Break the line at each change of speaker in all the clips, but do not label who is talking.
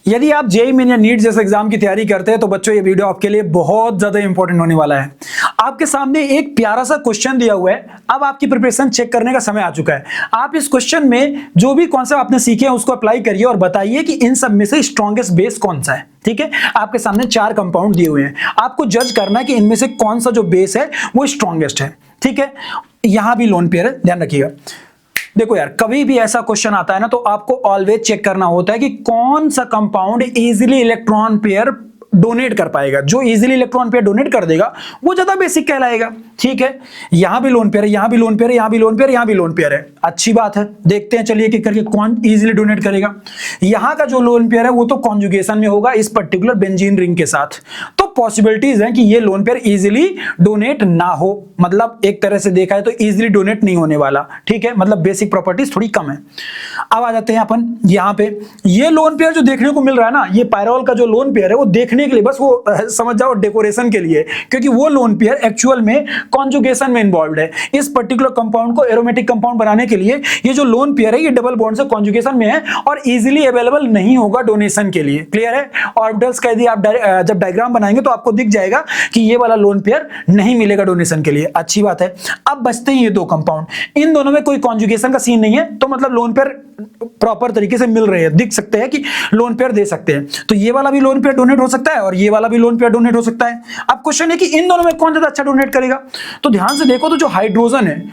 यदि आप JEE main या नीट जैसे एग्जाम की तैयारी करते हैं तो बच्चों ये वीडियो आपके लिए बहुत ज्यादा इंपॉर्टेंट होने वाला है। आपके सामने एक प्यारा सा क्वेश्चन दिया हुआ है। अब आपकी प्रिपरेशन चेक करने का समय आ चुका है। आप इस क्वेश्चन में जो भी कॉन्सेप्ट आपने सीखे हैं उसको अप्लाई करिए और बताइए कि इन सब में से स्ट्रॉन्गेस्ट बेस कौन सा है। ठीक है, आपके सामने 4 कंपाउंड दिए हुए हैं, आपको जज करना है कि इनमें से कौन सा जो बेस है वो स्ट्रॉन्गेस्ट है। ठीक है, यहां भी लोन पेयर है, ध्यान रखिएगा। देखो यार, कभी भी ऐसा क्वेश्चन आता है ना तो आपको ऑलवेज चेक करना होता है कि कौन सा compound easily electron pair donate कर पाएगा। जो इजीली इलेक्ट्रॉन पेयर डोनेट कर देगा वो ज्यादा बेसिक कहलाएगा। ठीक है, यहां भी लोन पेयर है, यहां भी लोन पेयर है, यहां भी लोन पेयर, यहां भी लोन पेयर है। अच्छी बात है, देखते हैं चलिए कि करके कौन इजीली डोनेट करेगा। यहां का जो लोन पेयर है वो तो कॉन्जुगेशन में होगा इस पर्टिकुलर बेंजीन रिंग के साथ, तो पॉसिबिलिटीज हैं कि ये लोन पेयर इजीली डोनेट ना हो। मतलब एक तरह से देखा है तो इजीली डोनेट नहीं होने वाला। ठीक है, मतलब बेसिक प्रॉपर्टीज थोड़ी कम है। अब आ जाते हैं अपन यहां पे, ये लोन पेयर जो देखने को मिल रहा है ना, ये पायरोल का जो लोन पेयर है वो देखने के लिए, बस वो समझ जाओ डेकोरेशन के लिए, क्योंकि वो लोन पेयर एक्चुअल में कॉन्जुगेशन में इन्वॉल्वड है। इस पर्टिकुलर कंपाउंड को एरोमेटिक कंपाउंड बनाने के लिए ये जो लोन पेयर है ये डबल बॉन्ड से कॉन्जुगेशन में है और इजीली अवेलेबल नहीं होगा डोनेशन के लिए। क्लियर है? ऑर्बिटल्स का यदि आप जब डायग्राम बनाएंगे तो आपको दिख जाएगा कि ये वाला लोन पेयर नहीं मिलेगा डोनेशन के लिए। अच्छी बात है। अब बचते हैं ये 2 कंपाउंड, इन दोनों में कोई कॉन्जुगेशन का सीन नहीं है, तो मतलब लोन पेयर प्रॉपर तरीके से मिल रहे हैं, दिख सकते हैं कि लोन पेयर दे सकते हैं। तो ये वाला भी लोन पेयर डोनेट हो सकता है और ये वाला भी लोन पेयर डोनेट हो सकता है। अब क्वेश्चन है कि इन दोनों में कौन ज्यादा अच्छा डोनेट करेगा। तो ध्यान से देखो तो जो हाइड्रोजन है,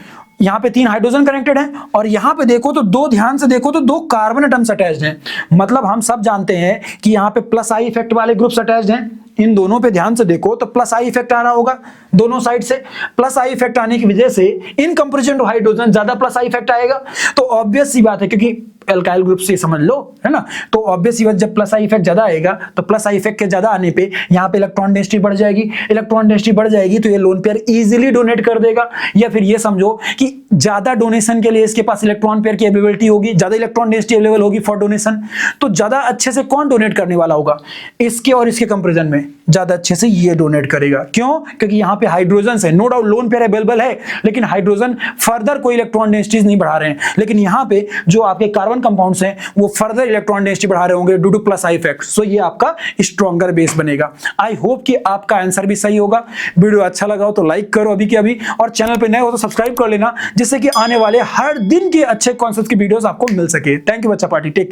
यहां पे 3 हाइड्रोजन कनेक्टेड है और यहां पे देखो तो 2, ध्यान से देखो तो 2 कार्बन एटम्स अटैच्ड हैं। मतलब हम सब जानते हैं कि यहां पे प्लस आई इफेक्ट वाले ग्रुप्स अटैच्ड हैं। इन दोनों पे ध्यान से देखो तो प्लस आई इफेक्ट आ रहा होगा दोनों साइड से। प्लस आई इफेक्ट आने की वजह से इन कंपैरिजन टू हाइड्रोजन ज्यादा प्लस आई इफेक्ट आएगा। तो ऑब्वियस सी बात है, क्योंकि एल्काइल ग्रुप से समझ लो, है ना, तो ऑब्वियस सी बात, जब प्लस आई इफेक्ट ज्यादा आएगा तो प्लस आई इफेक्ट के ज्यादा आने पे यहां पे इलेक्ट्रॉन डेंसिटी बढ़ जाएगी। इलेक्ट्रॉन डेंसिटी बढ़ जाएगी तो ये लोन पेयर इजीली डोनेट कर देगा। या फिर ये समझो कि ज्यादा डोनेशन के लिए इसके पास इलेक्ट्रॉन पेयर की अवेलेबिलिटी होगी, ज्यादा इलेक्ट्रॉन डेंसिटी अवेलेबल होगी फॉर डोनेशन। तो ज्यादा अच्छे से कौन डोनेट करने वाला होगा? इसके और इसके कंपैरिजन में ज्यादा अच्छे से ये डोनेट करेगा। क्यों? क्योंकि यहां पे हाइड्रोजन है, no doubt lone pair available है, लेकिन हाइड्रोजन फर्दर कोई इलेक्ट्रॉन डेंसिटीज नहीं बढ़ा रहे हैं। लेकिन यहां पे जो आपके कार्बन कंपाउंड्स हैं वो फर्दर इलेक्ट्रॉन डेंसिटी बढ़ा रहे होंगे due to plus I effect. So ये आपका स्ट्रॉन्गर बेस बनेगा। आई होप कि आपका आंसर भी सही होगा। वीडियो अच्छा लगा हो तो लाइक करो अभी के अभी, और चैनल पे नए हो तो सब्सक्राइब कर लेना, जिससे कि आने वाले हर दिन के अच्छे कॉन्सेप्ट की वीडियोस आपको मिल सके। थैंक यू बच्चा पार्टी, टेक केयर।